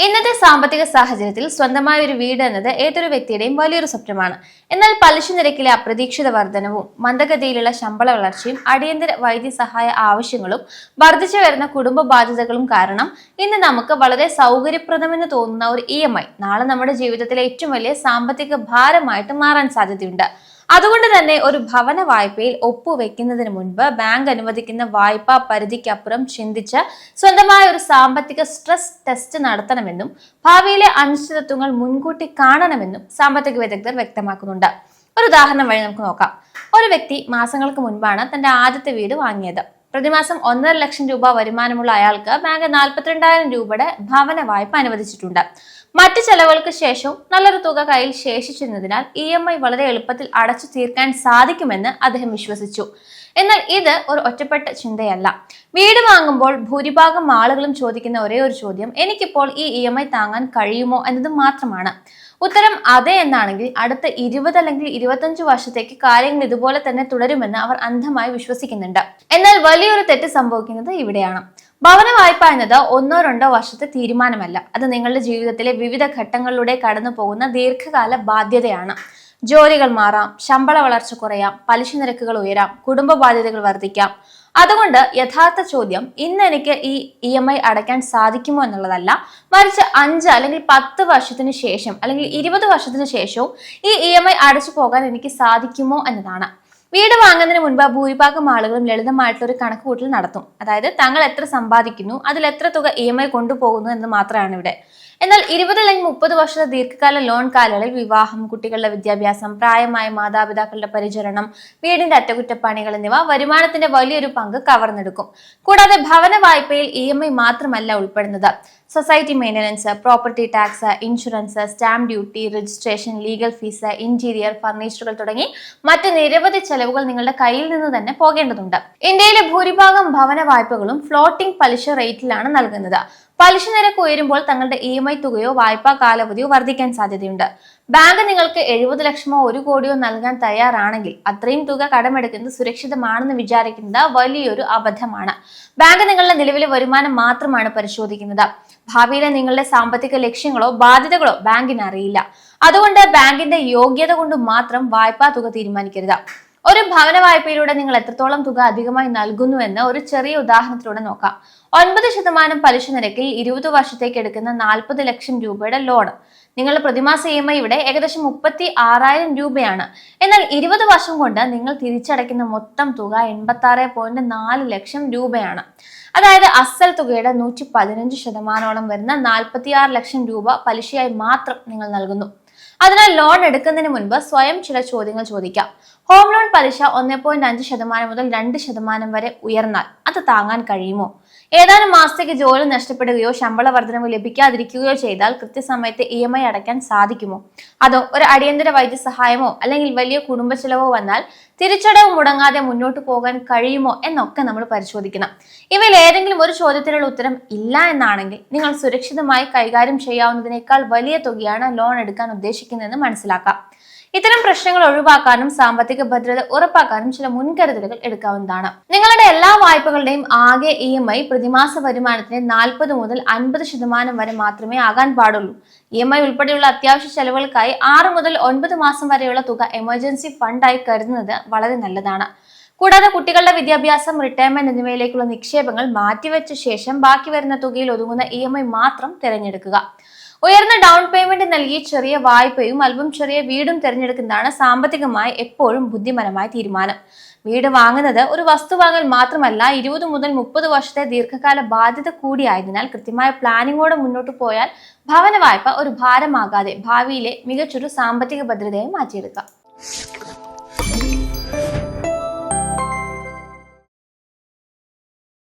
ഇന്നത്തെ സാമ്പത്തിക സാഹചര്യത്തിൽ സ്വന്തമായ ഒരു വീട് എന്നത് ഏതൊരു വ്യക്തിയുടെയും വലിയൊരു സ്വപ്നമാണ്. എന്നാൽ പലിശ നിരക്കിലെ അപ്രതീക്ഷിത വർധനവും മന്ദഗതിയിലുള്ള ശമ്പള വളർച്ചയും അടിയന്തര വൈദ്യസഹായ ആവശ്യങ്ങളും വർദ്ധിച്ചു വരുന്ന കുടുംബ ബാധ്യതകളും കാരണം ഇന്ന് നമുക്ക് വളരെ സൗകര്യപ്രദമെന്ന് തോന്നുന്ന ഒരു EMI നാളെ നമ്മുടെ ജീവിതത്തിലെ ഏറ്റവും വലിയ സാമ്പത്തിക ഭാരമായിട്ട് മാറാൻ സാധ്യതയുണ്ട്. അതുകൊണ്ട് തന്നെ ഒരു ഭവന വായ്പയിൽ ഒപ്പുവെക്കുന്നതിന് മുൻപ് ബാങ്ക് അനുവദിക്കുന്ന വായ്പാ പരിധിക്കപ്പുറം ചിന്തിച്ച് സ്വന്തമായ ഒരു സാമ്പത്തിക സ്ട്രെസ് ടെസ്റ്റ് നടത്തണമെന്നും ഭാവിയിലെ അനിശ്ചിതത്വങ്ങൾ മുൻകൂട്ടി കാണണമെന്നും സാമ്പത്തിക വിദഗ്ധർ വ്യക്തമാക്കുന്നുണ്ട്. ഒരു ഉദാഹരണം വഴി നമുക്ക് നോക്കാം. ഒരു വ്യക്തി മാസങ്ങൾക്ക് മുൻപാണ് തന്റെ ആദ്യത്തെ വീട് വാങ്ങിയത്. പ്രതിമാസം 1.5 ലക്ഷം രൂപ വരുമാനമുള്ള അയാൾക്ക് ബാങ്ക് 42,000 രൂപയുടെ ഭവന വായ്പ അനുവദിച്ചിട്ടുണ്ട്. മറ്റ് ചെലവുകൾക്ക് ശേഷവും നല്ലൊരു തുക കയ്യിൽ ശേഷിച്ചിരുന്നതിനാൽ EMI വളരെ എളുപ്പത്തിൽ അടച്ചു തീർക്കാൻ സാധിക്കുമെന്ന് അദ്ദേഹം വിശ്വസിച്ചു. എന്നാൽ ഇത് ഒരു ഒറ്റപ്പെട്ട ചിന്തയല്ല. വീട് വാങ്ങുമ്പോൾ ഭൂരിഭാഗം ആളുകളും ചോദിക്കുന്ന ഒരേ ഒരു ചോദ്യം, എനിക്കിപ്പോൾ ഈ EMI താങ്ങാൻ കഴിയുമോ എന്നത് മാത്രമാണ്. ഉത്തരം അതെ എന്നാണെങ്കിൽ അടുത്ത 20 അല്ലെങ്കിൽ 25 വർഷത്തേക്ക് കാര്യങ്ങൾ ഇതുപോലെ തന്നെ തുടരുമെന്ന് അവർ അന്ധമായി വിശ്വസിക്കുന്നുണ്ട്. എന്നാൽ വലിയൊരു തെറ്റ് സംഭവിക്കുന്നത് ഇവിടെയാണ്. ഭവന വായ്പ എന്നത് 1-2 വർഷത്തെ തീരുമാനമല്ല. അത് നിങ്ങളുടെ ജീവിതത്തിലെ വിവിധ ഘട്ടങ്ങളിലൂടെ കടന്നു പോകുന്ന ദീർഘകാല ബാധ്യതയാണ്. ജോലികൾ മാറാം, ശമ്പള വളർച്ച കുറയാം, പലിശ നിരക്കുകൾ ഉയരാം, കുടുംബ ബാധ്യതകൾ വർദ്ധിക്കാം. അതുകൊണ്ട് യഥാർത്ഥ ചോദ്യം ഇന്ന് എനിക്ക് ഈ EMI അടയ്ക്കാൻ സാധിക്കുമോ എന്നുള്ളതല്ല, മറിച്ച് 5 അല്ലെങ്കിൽ 10 വർഷത്തിന് ശേഷം അല്ലെങ്കിൽ 20 വർഷത്തിന് ശേഷവും ഈ EMI അടച്ചു പോകാൻ എനിക്ക് സാധിക്കുമോ എന്നതാണ്. വീട് വാങ്ങുന്നതിന് മുൻപ് ഭൂരിഭാഗം ആളുകളും ലളിതമായിട്ടുള്ള ഒരു കണക്കുകൂട്ടൽ നടത്തും. അതായത് തങ്ങൾ എത്ര സമ്പാദിക്കുന്നു, അതിൽ എത്ര തുക EMI കൊണ്ടുപോകുന്നു എന്ന് മാത്രമാണ് ഇവിടെ. എന്നാൽ 20 അല്ലെങ്കിൽ 30 വർഷത്തെ ദീർഘകാല ലോൺ കാലയളവിൽ വിവാഹം, കുട്ടികളുടെ വിദ്യാഭ്യാസം, പ്രായമായ മാതാപിതാക്കളുടെ പരിചരണം, വീടിന്റെ അറ്റകുറ്റപ്പണികൾ എന്നിവ വരുമാനത്തിന്റെ വലിയൊരു പങ്ക് കവർന്നെടുക്കും. കൂടാതെ ഭവന വായ്പയിൽ EMI മാത്രമല്ല ഉൾപ്പെടുന്നത്. Society maintenance, property tax, insurance, stamp duty, registration, legal fees, interior, ഫർണിച്ചറുകൾ തുടങ്ങി മറ്റ് നിരവധി ചെലവുകൾ നിങ്ങളുടെ കയ്യിൽ നിന്ന് തന്നെ പോകേണ്ടതുണ്ട്. ഇന്ത്യയിലെ ഭൂരിഭാഗം ഭവന വായ്പകളും ഫ്ലോട്ടിംഗ് പലിശ റേറ്റിലാണ് നൽകുന്നത്. പലിശ നിരക്ക് ഉയരുമ്പോൾ തങ്ങളുടെ EMI തുകയോ വായ്പാ കാലാവധിയോ വർദ്ധിക്കാൻ സാധ്യതയുണ്ട്. ബാങ്ക് നിങ്ങൾക്ക് 70 ലക്ഷമോ 1 കോടിയോ നൽകാൻ തയ്യാറാണെങ്കിൽ അത്രയും തുക കടമെടുക്കുന്നത് സുരക്ഷിതമാണെന്ന് വിചാരിക്കുന്നത് വലിയൊരു അബദ്ധമാണ്. ബാങ്ക് നിങ്ങളുടെ നിലവിലെ വരുമാനം മാത്രമാണ് പരിശോധിക്കുന്നത്. ഭാവിയിലെ നിങ്ങളുടെ സാമ്പത്തിക ലക്ഷ്യങ്ങളോ ബാധ്യതകളോ ബാങ്കിന് അറിയില്ല. അതുകൊണ്ട് ബാങ്കിന്റെ യോഗ്യത കൊണ്ട് മാത്രം വായ്പാ തുക തീരുമാനിക്കരുത്. ഒരു ഭവന വായ്പയിലൂടെ നിങ്ങൾ എത്രത്തോളം തുക അധികമായി നൽകുന്നു എന്ന് ഒരു ചെറിയ ഉദാഹരണത്തിലൂടെ നോക്കാം. 9% പലിശ നിരക്കിൽ 20 വർഷത്തേക്ക് എടുക്കുന്ന 40 ലക്ഷം രൂപയുടെ ലോൺ. നിങ്ങളുടെ പ്രതിമാസ EMI ഇവിടെ ഏകദേശം 36,000 രൂപയാണ്. എന്നാൽ 20 വർഷം കൊണ്ട് നിങ്ങൾ തിരിച്ചടയ്ക്കുന്ന മൊത്തം തുക 86.4 ലക്ഷം രൂപയാണ്. അതായത് അസൽ തുകയുടെ 115% വരുന്ന 46 ലക്ഷം രൂപ പലിശയായി മാത്രം നിങ്ങൾ നൽകുന്നു. അതിനാൽ ലോൺ എടുക്കുന്നതിന് മുൻപ് സ്വയം ചില ചോദ്യങ്ങൾ ചോദിക്കാം. ഹോം ലോൺ പലിശ 1.5% മുതൽ 2% വരെ ഉയർന്നാൽ അത് താങ്ങാൻ കഴിയുമോ? ഏതാനും മാസത്തേക്ക് ജോലി നഷ്ടപ്പെടുകയോ ശമ്പള വർധനവ് ലഭിക്കാതിരിക്കുകയോ ചെയ്താൽ കൃത്യസമയത്ത് EMI അടയ്ക്കാൻ സാധിക്കുമോ? അതോ ഒരു അടിയന്തര വൈദ്യസഹായമോ അല്ലെങ്കിൽ വലിയ കുടുംബ ചെലവോ വന്നാൽ തിരിച്ചടവ് മുടങ്ങാതെ മുന്നോട്ട് പോകാൻ കഴിയുമോ എന്നൊക്കെ നമ്മൾ പരിശോധിക്കണം. ഇവയിൽ ഏതെങ്കിലും ഒരു ചോദ്യത്തിനുള്ള ഉത്തരം ഇല്ല എന്നാണെങ്കിൽ നിങ്ങൾ സുരക്ഷിതമായി കൈകാര്യം ചെയ്യാവുന്നതിനേക്കാൾ വലിയ തുകയാണ് ലോൺ എടുക്കാൻ ഉദ്ദേശിക്കുന്നതെന്ന് മനസ്സിലാക്കാം. ഇത്തരം പ്രശ്നങ്ങൾ ഒഴിവാക്കാനും സാമ്പത്തിക ഭദ്രത ഉറപ്പാക്കാനും ചില മുൻകരുതലുകൾ എടുക്കാവുന്നതാണ്. നിങ്ങളുടെ എല്ലാ വായ്പകളുടെയും ആകെ EMI പ്രതിമാസ വരുമാനത്തിന്റെ 40 മുതൽ 50% വരെ മാത്രമേ ആകാൻ പാടുള്ളൂ. EMI ഉൾപ്പെടെയുള്ള അത്യാവശ്യ ചെലവുകൾക്കായി 6 മുതൽ 9 മാസം വരെയുള്ള തുക എമർജൻസി ഫണ്ടായി കരുതുന്നത് വളരെ നല്ലതാണ്. കൂടാതെ കുട്ടികളുടെ വിദ്യാഭ്യാസം, റിട്ടയർമെന്റ് എന്നിവയിലേക്കുള്ള നിക്ഷേപങ്ങൾ മാറ്റിവെച്ച ശേഷം ബാക്കി വരുന്ന തുകയിൽ ഒതുങ്ങുന്ന EMI മാത്രം തിരഞ്ഞെടുക്കുക. ഉയർന്ന ഡൗൺ പേയ്മെന്റ് നൽകി ചെറിയ വായ്പയും അല്പം ചെറിയ വീടും തിരഞ്ഞെടുക്കുന്നതാണ് സാമ്പത്തികമായി എപ്പോഴും ബുദ്ധിപരമായ തീരുമാനം. വീട് വാങ്ങുന്നത് ഒരു വസ്തു വാങ്ങൽ മാത്രമല്ല, 20 മുതൽ 30 വർഷത്തെ ദീർഘകാല ബാധ്യത കൂടിയായതിനാൽ കൃത്യമായ പ്ലാനിങ്ങോടെ മുന്നോട്ട് പോയാൽ ഭവന വായ്പ ഒരു ഭാരമാകാതെ ഭാവിയിലെ മികച്ചൊരു സാമ്പത്തിക ഭദ്രതയായി മാറ്റിയെടുക്കാം.